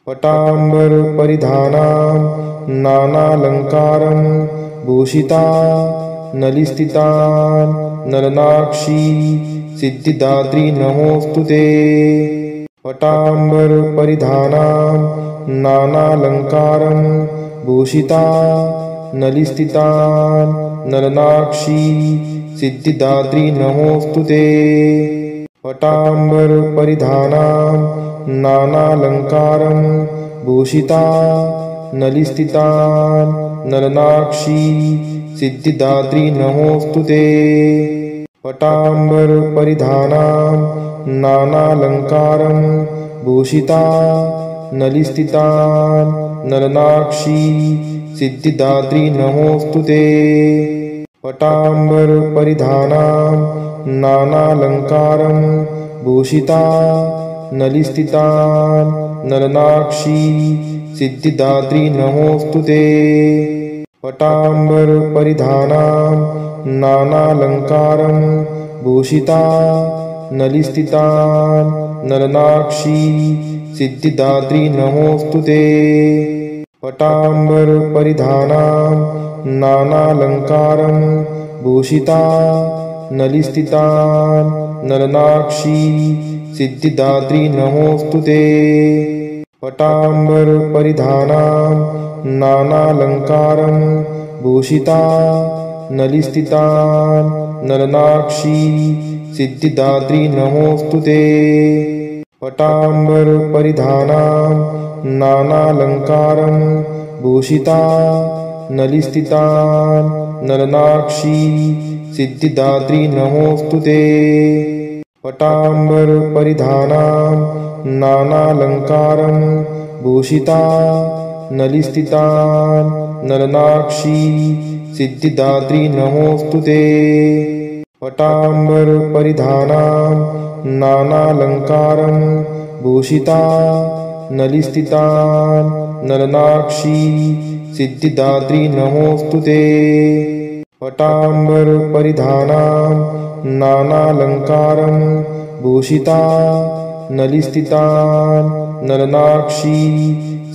पटाम्बरपरिधानां नानालङ्कारं भूषिता नलिस्थितां नलनाक्षी सिद्धिदात्री नमोऽस्तु ते। पटाम्बरपरिधानां नानालङ्कारं भूषिता नलिस्थितां नलनाक्षी सिद्धिदात्री नमोऽस्तु ते। पटाम्बरपरिधानां नानालङ्कारं भूषिता नलिस्थितां नलनाक्षी सिद्धिदात्री नमोऽस्तु ते। पटाम्बरपरिधानां नानालङ्कारं भूषिता नलिस्थितां नलनाक्षी सिद्धिदात्री नमोऽस्तु ते। पटाम्बरपरिधानां नानालङ्कारं भूषिता नलिस्थितां नलनाक्षी सिद्धिदात्री नमोऽस्तु ते। पटाम्बरपरिधानां नानालङ्कारं भूषिता नलिस्थितां नलनाक्षी सिद्धिदात्री नमोऽस्तु ते। पटाम्बरपरिधानां नानालङ्कारं भूषिता नलिस्थितां नलनाक्षी सिद्धिदात्री नमोऽस्तु ते। पटाम्बरपरिधानां नानालङ्कारं भूषिता नलिस्थितां नलनाक्षी सिद्धिदात्री नमोऽस्तु ते। पटाम्बरपरिधानां नानालङ्कारं भूषिता नलिस्थितां नलनाक्षी सिद्धिदात्री नमोऽस्तु ते। पटाम्बरपरिधानां नानालङ्कारं भूषिता नलिस्थितां नलनाक्षी सिद्धिदात्री नमोऽस्तु ते। पटाम्बरपरिधानां नानालङ्कारं भूषिता नलिस्थितां नलनाक्षी सिद्धिदात्री नमोऽस्तु ते। पटाम्बरपरिधानां नानालङ्कारं भूषिता नलिस्थितां नलनाक्षी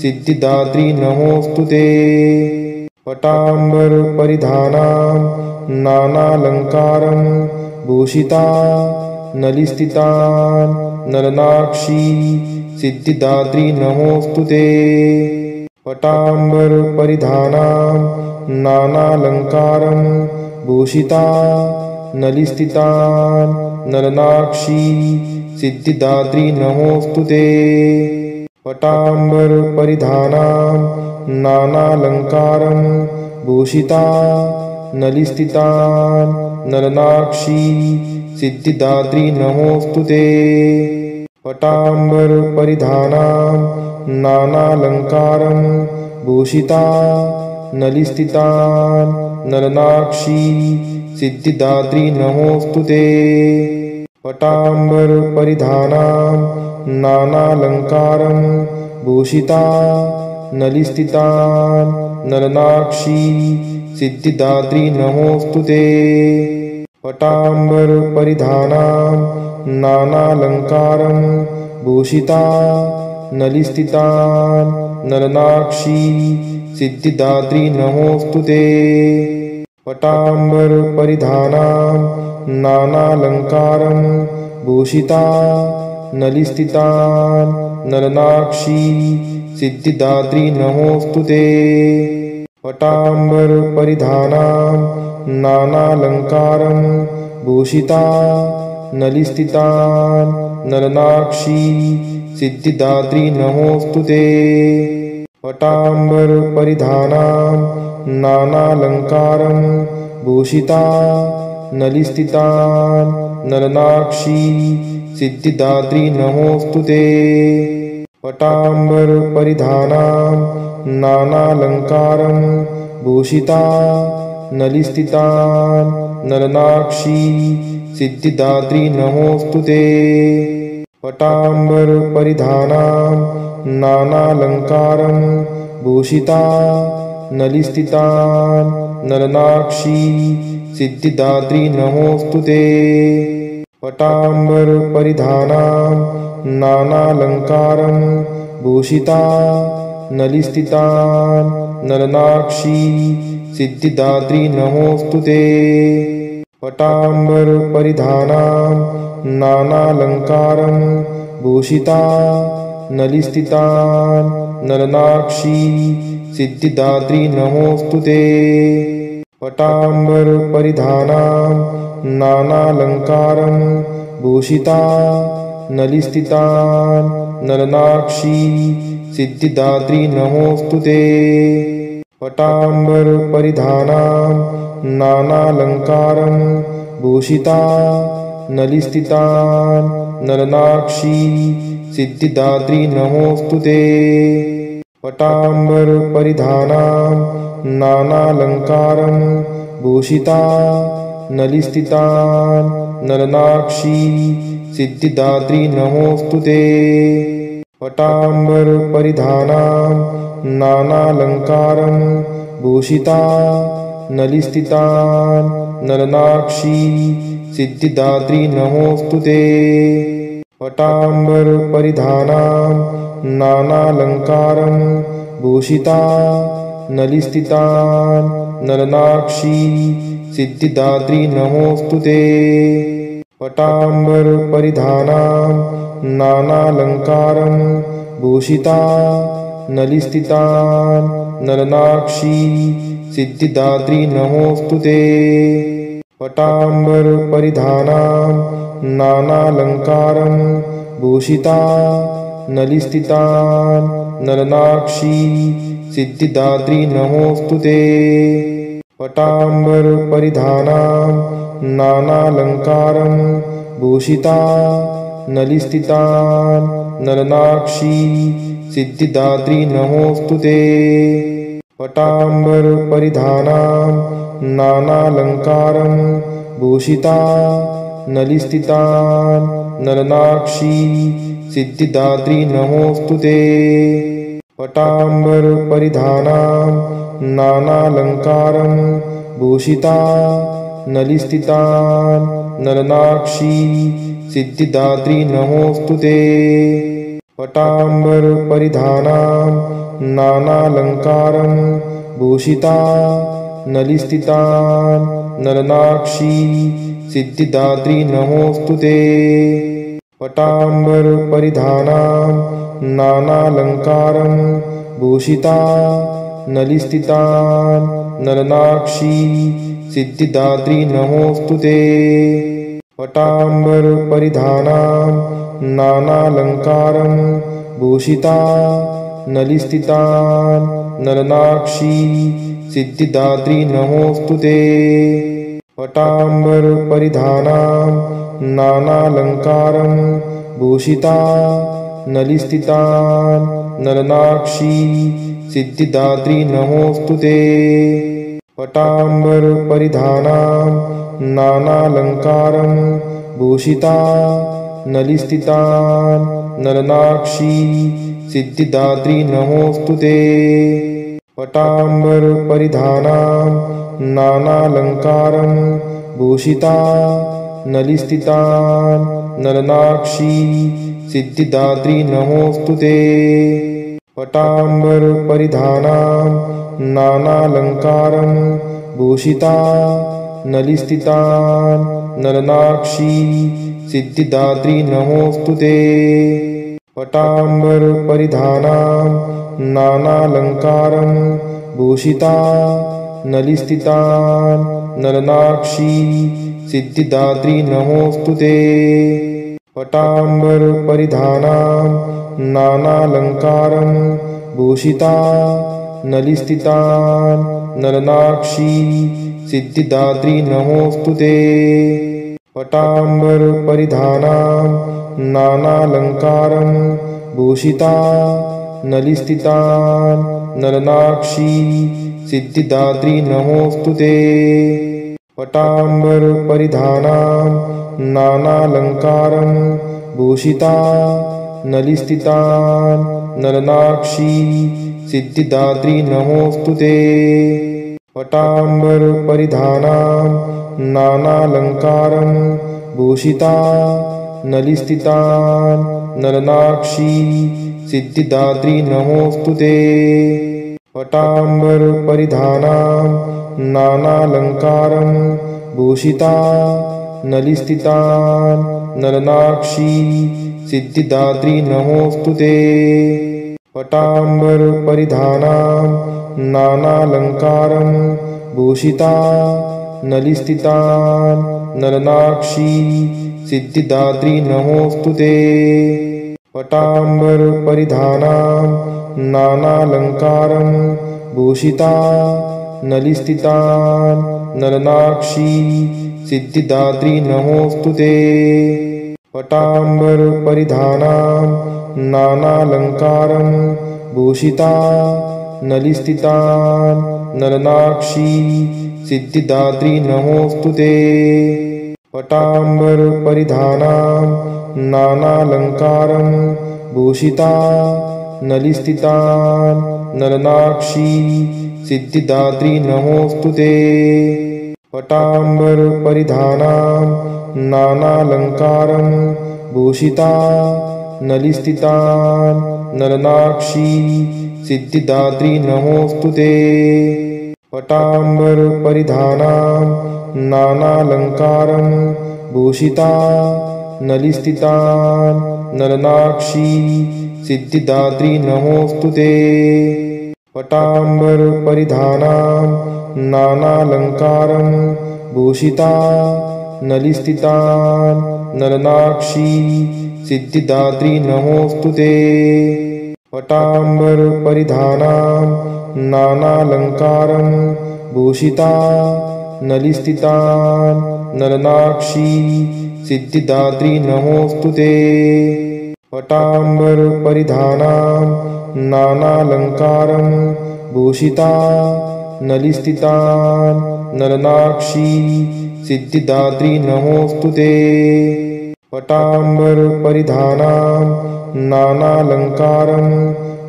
सिद्धिदात्री नमोऽस्तु ते। पटाम्बरपरिधानां नानालङ्कारं भूषिता नलिस्थितां नलनाक्षी सिद्धिदात्री नमोऽस्तु ते। पटाम्बरपरिधानां नानालङ्कारं भूषिता नलिस्थितां नलनाक्षी सिद्धिदात्री नमोऽस्तु ते। पटाम्बरपरिधानां नानालङ्कारं भूषिता नलिस्थितां नलनाक्षी सिद्धिदात्री नमोऽस्तु ते। पटाम्बरपरिधानां नानालङ्कारं भूषिता नलिस्थितां नलनाक्षी सिद्धिदात्री नमोऽस्तु ते। पटाम्बरपरिधानां नानालङ्कारं भूषिता नलिस्थितां नलनाक्षी सिद्धिदात्री नमोऽस्तु ते। पटाम्बरपरिधानां नानालङ्कारं भूषिता नलिस्थितां नलनाक्षी सिद्धिदात्री नमोऽस्तु ते। पटाम्बरपरिधानां नानालङ्कारं भूषिता नलिस्थितां नलनाक्षी सिद्धिदात्री नमोऽस्तु ते। पटाम्बरपरिधानां नानालङ्कारं भूषिता नलिस्थितां नलनाक्षी सिद्धिदात्री नमोऽस्तु ते। पटाम्बरपरिधानां नानालङ्कारं भूषिता नलिस्थितां नलनाक्षी सिद्धिदात्री नमोऽस्तु ते। पटाम्बरपरिधानां नानालङ्कारं भूषिता नलिस्थितां नलनाक्षी सिद्धिदात्री नमोऽस्तु ते। पटाम्बरपरिधानां नानालङ्कारं भूषिता नलिस्थितां नलनाक्षी सिद्धिदात्री नमोऽस्तु ते। पटाम्बरपरिधानां नानालङ्कारं भूषिता नलिस्थितान् नलनाक्षी सिद्धिदात्री नमोऽस्तुते। पटाम्बरपरिधानां नानालङ्कारं भूषिता नलिस्थितान् नलनाक्षी सिद्धिदात्री नमोऽस्तुते। पटाम्बरपरिधानां नानालङ्कारं भूषिता नलिस्थितान् नलनाक्षी सिद्धिदात्री नमोऽस्तुते। पटाम्बरपरिधानां नानालङ्कारं भूषिता नलिस्थितान् नलनाक्षी सिद्धिदात्री नमोऽस्तुते। पटाम्बरपरिधानां नानालङ्कारं भूषिता नलिस्थितान् नलनाक्षी सिद्धिदात्री नमोऽस्तुते। पटाम्बरपरिधानां नानालङ्कारं भूषिता नलिस्थितान् नलनाक्षी सिद्धिदात्री नमोऽस्तुते। पटाम्बरपरिधानां नानालङ्कारं भूषिता नलिस्थितान् नलनाक्षी सिद्धिदात्री नमोऽस्तुते। पटाम्बरपरिधानां नानालङ्कारं भूषिता नलिस्थितान् नलनाक्षी सिद्धिदात्री नमोऽस्तुते। पटाम्बरपरिधानां नानालङ्कारं भूषिता नलिस्थितान् नलनाक्षी सिद्धिदात्री नमोऽस्तुते। पटाम्बरपरिधानां नानालङ्कारं भूषिता नलिस्थितान् नलनाक्षी सिद्धिदात्री नमोऽस्तुते। पटाम्बरपरिधानां नानालङ्कारं भूषिता नलिस्थितान् नलनाक्षी सिद्धिदात्री नमोऽस्तुते। पटाम्बरपरिधानां नानालङ्कारं भूषिता नलिस्थितान् नलनाक्षी सिद्धिदात्री नमोऽस्तुते। पटाम्बरपरिधानां नानालङ्कारं भूषिता नलिस्थितान् नलनाक्षी सिद्धिदात्री नमोऽस्तुते। पटाम्बरपरिधानां नानालङ्कारं भूषिता नलिस्थितान् नलनाक्षी सिद्धिदात्री नमोऽस्तुते। पटाम्बरपरिधानां नानालङ्कारं भूषिता नलिस्थितान् नलनाक्षी सिद्धिदात्री नमोऽस्तुते। पटाम्बरपरिधानां नानालङ्कारं भूषिता नलिस्थितान् नलनाक्षी सिद्धिदात्री नमोऽस्तुते। पटाम्बरपरिधानां नानालङ्कारं भूषिता नलिस्थितान् नलनाक्षी सिद्धिदात्री नमोऽस्तुते। पटाम्बरपरिधानां नानालङ्कारं भूषिता नलिस्थितान् नलनाक्षी सिद्धिदात्री नमोऽस्तुते। पटाम्बरपरिधानां नानालङ्कारं भूषिता नलिस्थितान् नलनाक्षी सिद्धिदात्री नमोऽस्तुते। पटाम्बरपरिधानां नानालङ्कारं भूषिता नलिस्थितान् नलनाक्षी सिद्धिदात्री नमोऽस्तुते। पटाम्बरपरिधानां नानालङ्कारं भूषिता नलिस्थितान् नलनाक्षी सिद्धिदात्री नमोऽस्तुते। पटाम्बरपरिधानां नानालङ्कारं भूषिता नलिस्थितान् नलनाक्षी सिद्धिदात्री नमोऽस्तुते। पटाम्बरपरिधानां नानालङ्कारं भूषिता नलिस्थितान् नलनाक्षी सिद्धिदात्री नमोऽस्तुते। पटाम्बरपरिधानां नानालङ्कारं भूषिता नलिस्थितान् नलनाक्षी सिद्धिदात्री नमोऽस्तु ते। पटाम्बरपरिधानां नानालङ्कारं भूषिता नलिस्थितां नलनाक्षी सिद्धिदात्री नमोऽस्तु ते। पटाम्बरपरिधानां नानालङ्कारं भूषिता नलिस्थितां नलनाक्षी सिद्धिदात्री नमोऽस्तु ते। पटाम्बरपरिधानां नानालङ्कारं भूषिता नलिस्थितां नलनाक्षी सिद्धिदात्री नमोऽस्तु ते। पटाम्बरपरिधानां नानालङ्कारं भूषिता नलिस्थितां नलनाक्षी सिद्धिदात्री नमोऽस्तु ते। पटाम्बरपरिधानां नानालङ्कारं भूषिता नलिस्थितां नलनाक्षी सिद्धिदात्री नमोऽस्तु ते। पटाम्बरपरिधानां नानालङ्कारं भूषिता नलिस्थितां नलनाक्षी सिद्धिदात्री नमोऽस्तु ते। पटाम्बरपरिधानां नानालङ्कारं भूषिता नलिस्थितां नलनाक्षी सिद्धिदात्री नमोऽस्तु ते। पटाम्बरपरिधानां नानालङ्कारं भूषिता नलिस्थितां नलनाक्षी सिद्धिदात्री नमोऽस्तु ते। पटाम्बरपरिधानां नानालङ्कारं भूषिता नलिस्थितां नलनाक्षी सिद्धिदात्री नमोऽस्तु ते। पटाम्बरपरिधानां नानालङ्कारं भूषिता नलिस्थितां नलनाक्षी सिद्धिदात्री नमोऽस्तु ते। पटाम्बरपरिधानां नानालङ्कारं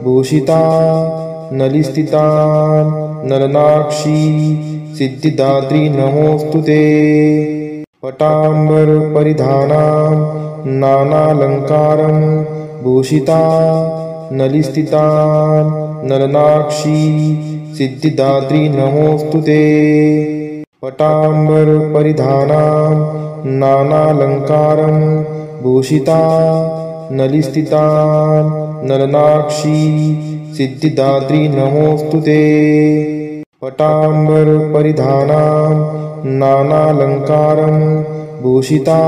भूषिता नलिस्थितां नलनाक्षी सिद्धिदात्री नमोऽस्तु ते। पटाम्बरपरिधानां नानालङ्कारं भूषिता नलिस्थितां नलनाक्षी सिद्धिदात्री नमोऽस्तु ते। पटाम्बरपरिधानां नानालङ्कारं भूषिता नलिस्थितां नलनाक्षी सिद्धिदात्री नमोऽस्तु ते। पटाम्बरपरिधानां नानालङ्कारं भूषिता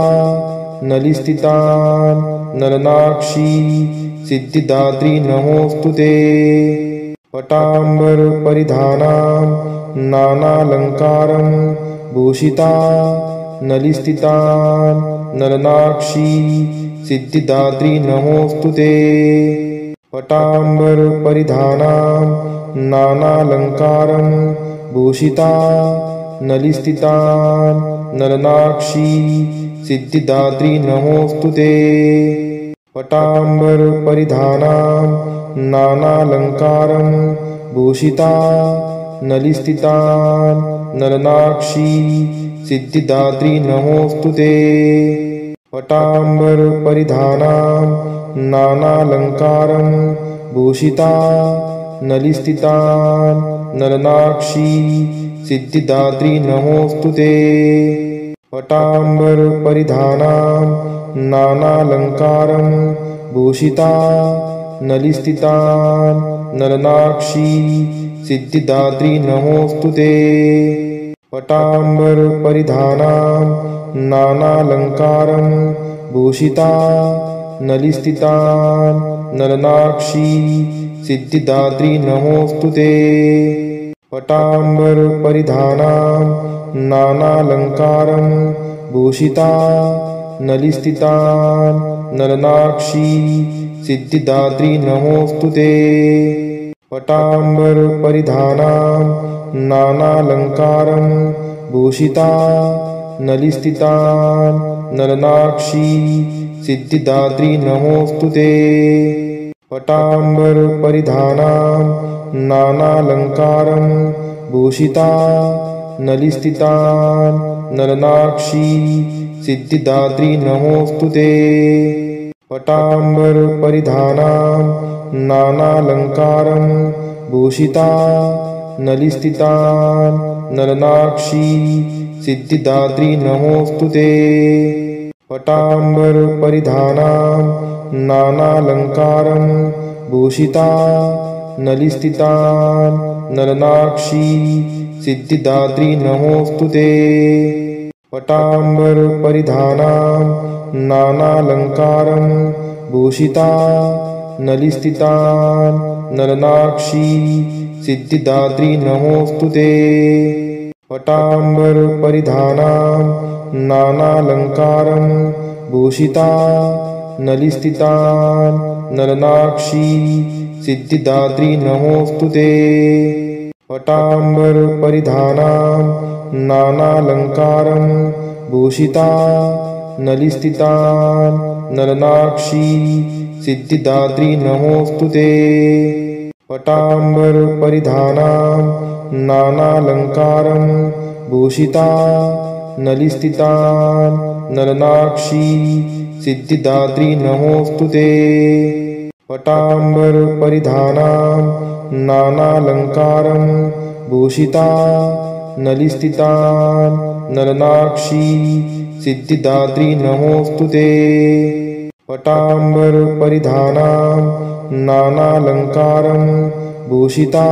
नलिस्थितां नलनाक्षी सिद्धिदात्री नमोऽस्तु ते। पटाम्बरपरिधानां नानालङ्कारं भूषिता नलिस्थितां नलनाक्षी सिद्धिदात्री नमोऽस्तु ते। पटाम्बरपरिधानां नानालङ्कारं भूषिता नलिस्थितां नलनाक्षी सिद्धिदात्री नमोऽस्तु ते। पटाम्बरपरिधानां नानालङ्कारं भूषिता नलिस्थितां नलनाक्षी सिद्धिदात्री नमोऽस्तु ते। पटाम्बरपरिधानां नानालङ्कारं भूषिता नलिस्थितां नलनाक्षी सिद्धिदात्री नमोऽस्तु ते। पटाम्बरपरिधानां नानालङ्कारं भूषिता नलिस्थितां नलनाक्षी सिद्धिदात्री नमोऽस्तु ते। पटाम्बरपरिधानां नानालङ्कारं भूषिता नलिस्थितां नलनाक्षी सिद्धिदात्री नमोऽस्तु ते। पटाम्बरपरिधानां नानालङ्कारं भूषिता नलिस्थितां नलनाक्षी सिद्धिदात्री नमोऽस्तु ते। पटाम्बरपरिधानां नानालङ्कारं भूषिता नलिस्थितां नलनाक्षी सिद्धिदात्री नमोऽस्तु ते। पटाम्बरपरिधानां नानालङ्कारं भूषिता नलिस्थितां नलनाक्षी सिद्धिदात्री नमोऽस्तु ते। पटाम्बरपरिधानां नानालङ्कारं भूषिता नलिस्थितां नलनाक्षी सिद्धिदात्री नमोऽस्तु ते। पटाम्बरपरिधानां नानालङ्कारं भूषिता नलिस्थितां नलनाक्षी सिद्धिदात्री नमोऽस्तु ते। पटाम्बरपरिधानां नानालङ्कारं भूषिता नलिस्थितां नलनाक्षी सिद्धिदात्री नमोऽस्तु ते। पटाम्बरपरिधानां नानालङ्कारं भूषिता नलिस्थितां नलनाक्षी सिद्धिदात्री नमोऽस्तु ते। पटाम्बरपरिधानां नानालङ्कारं भूषिता नलिस्थितां नलनाक्षी सिद्धिदात्री नमोऽस्तु ते। पटाम्बरपरिधानां नानालङ्कारं भूषिता नलिस्थितां नलनाक्षी सिद्धिदात्री नमोऽस्तु ते। पटाम्बरपरिधानां नानालङ्कारं भूषिता नलिस्थितां नलनाक्षी सिद्धिदात्री नमोऽस्तु ते। पटाम्बरपरिधानां नानालङ्कारं भूषिता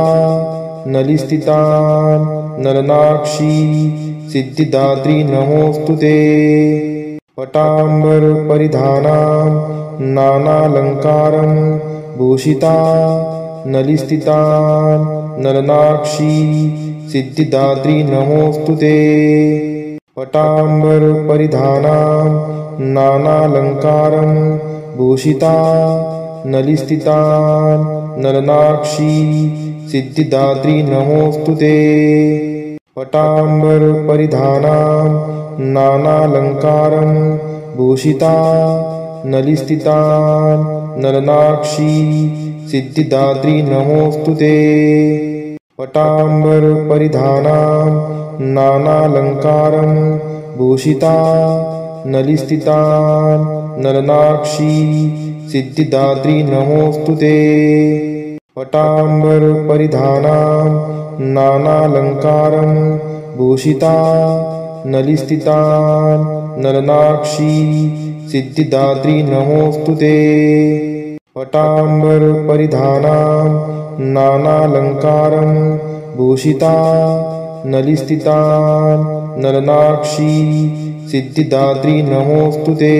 नलिस्थितां नलनाक्षी सिद्धिदात्री नमोऽस्तु ते। पटाम्बरपरिधानां नानालङ्कारं भूषिता नलिस्थितां नलनाक्षी सिद्धिदात्री नमोऽस्तु ते। पटाम्बरपरिधानां नानालङ्कारं भूषिता नलिस्थितां नलनाक्षी सिद्धिदात्री नमोऽस्तु ते। पटाम्बरपरिधानां नानालङ्कारं भूषिता नलिस्थितां नलनाक्षी सिद्धिदात्री नमोऽस्तु ते। पटाम्बरपरिधानां नानालङ्कारं भूषिता नलिस्थितां नलनाक्षी सिद्धिदात्री नमोऽस्तु ते। पटाम्बरपरिधानां नानालङ्कारं भूषिता नलिस्थितां नलनाक्षी सिद्धिदात्री नमोऽस्तु ते। पटाम्बरपरिधानां नानालङ्कारं भूषिता नलिस्थितां नलनाक्षी सिद्धिदात्री नमोऽस्तु ते।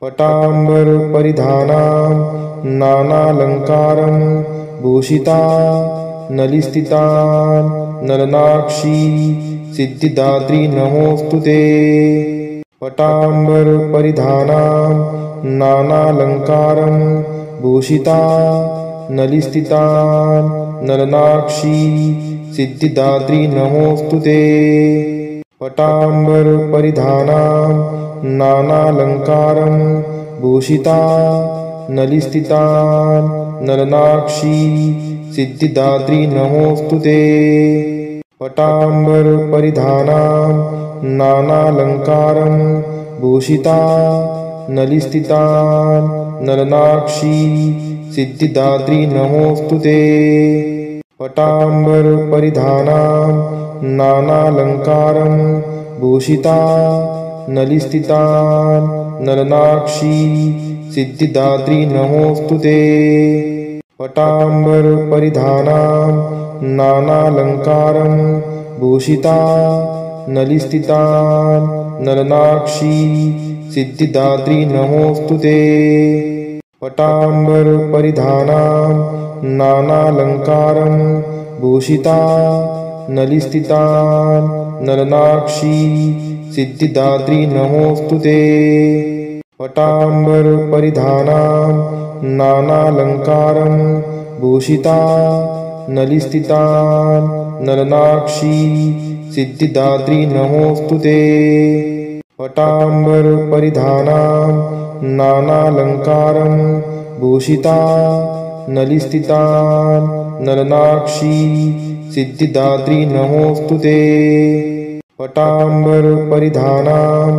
पटाम्बरपरिधानां नानालङ्कारं भूषिता नलिस्थितां नलनाक्षी सिद्धिदात्री नमोऽस्तु ते। पटाम्बरपरिधानां नानालङ्कारं भूषिता नलिस्थितां नलनाक्षी सिद्धिदात्री नमोऽस्तु ते। पटाम्बरपरिधानां नानालङ्कारं भूषिता नलिस्थितां नलनाक्षी सिद्धिदात्री नमोऽस्तु ते। पटाम्बरपरिधानां नानालङ्कारं भूषिता नलिस्थितां नलनाक्षी सिद्धिदात्री नमोऽस्तु ते। पटाम्बरपरिधानां नानालङ्कारं भूषिता नलिस्थितां नलनाक्षी सिद्धिदात्री नमोऽस्तु ते। पटाम्बरपरिधानां नानालङ्कारं भूषिता नलिस्थितां नलनाक्षी सिद्धिदात्री नमोऽस्तु ते। पटाम्बरपरिधानां नानालङ्कारं भूषिता नलिस्थितां नलनाक्षी सिद्धिदात्री नमोऽस्तु ते। पटाम्बरपरिधानां नानालङ्कारं भूषिता नलिस्थितां नलनाक्षी सिद्धिदात्री नमोऽस्तु ते। पटाम्बरपरिधानां नानालङ्कारं भूषिता नलिस्थितां नलनाक्षी सिद्धिदात्री नमोऽस्तु ते। पटाम्बरपरिधानां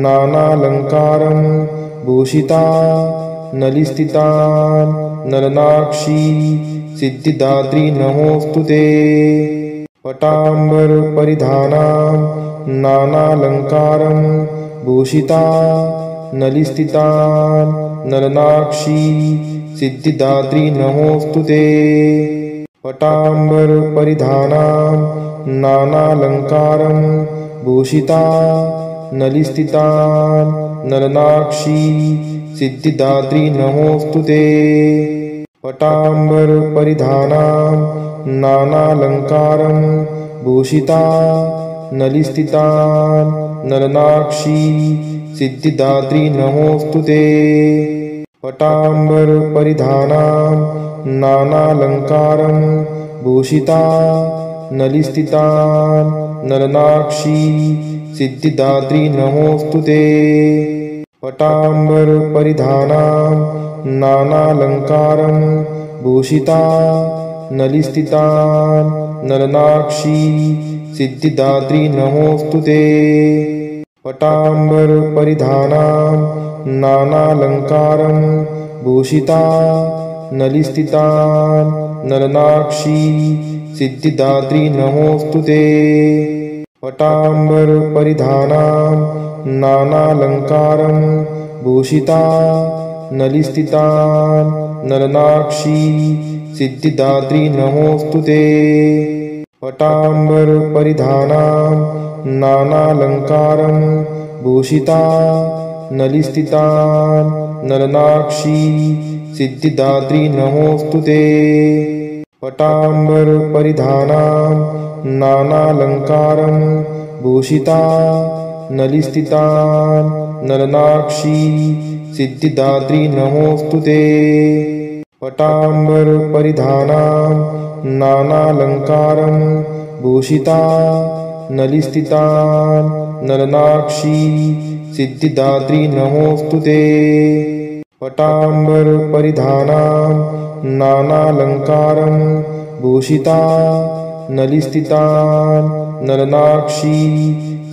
नानालङ्कारं भूषिता नलिस्थितान् नलनाक्षी सिद्धिदात्री नमोऽस्तुते पटाम्बरपरिधानां नानालङ्कारं भूषिता नलिस्थितान् नलनाक्षी सिद्धिदात्री नमोऽस्तुते पटाम्बरपरिधानां नानालङ्कारं भूषिता नलिस्थितान् नलनाक्षी सिद्धिदात्री नमोऽस्तुते पटाम्बरपरिधानां नानालङ्कारं भूषिता नलिस्थितान् नलनाक्षी सिद्धिदात्री नमोऽस्तुते पटाम्बरपरिधानां नानालङ्कारं भूषिता नलिस्थितान् नलनाक्षी सिद्धिदात्री नमोऽस्तुते पटाम्बरपरिधानां नानालङ्कारं भूषिता नलिस्थितान् नलनाक्षी सिद्धिदात्री नमोऽस्तुते पटाम्बरपरिधानां नानालङ्कारं भूषिता नलिस्थितान् नलनाक्षी सिद्धिदात्री नमोऽस्तुते पटाम्बरपरिधानां नानालङ्कारं भूषिता नलिस्थितान् नलनाक्षी सिद्धिदात्री नमोऽस्तुते पटाम्बरपरिधानां नानालङ्कारं भूषिता नलिस्थितान् नलनाक्षी सिद्धिदात्री नमोऽस्तुते पटाम्बरपरिधानां नानालङ्कारं भूषिता नलिस्थितान् नलनाक्षी सिद्धिदात्री नमोऽस्तुते पटाम्बरपरिधानां नानालङ्कारं भूषिता नलिस्थितान् नलनाक्षी सिद्धिदात्री नमोऽस्तुते पटाम्बरपरिधानां नानालङ्कारं भूषिता नलिस्थितान् नलनाक्षी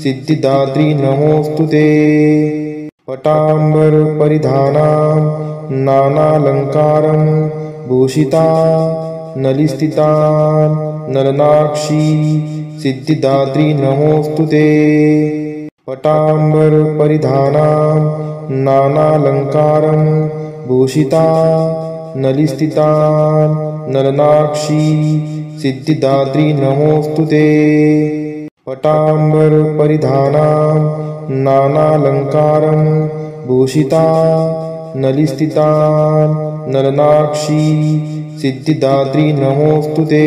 सिद्धिदात्री नमोऽस्तुते पटाम्बरपरिधानां नानालङ्कारं भूषिता नलिस्थितान् नलनाक्षी सिद्धिदात्री नमोऽस्तुते पटाम्बरपरिधानां नानालङ्कारं भूषिता नलिस्थितान् नलनाक्षी सिद्धिदात्री नमोऽस्तुते पटाम्बरपरिधानां नानालङ्कारं भूषिता नलिस्थितान् नलनाक्षी सिद्धिदात्री नमोऽस्तुते।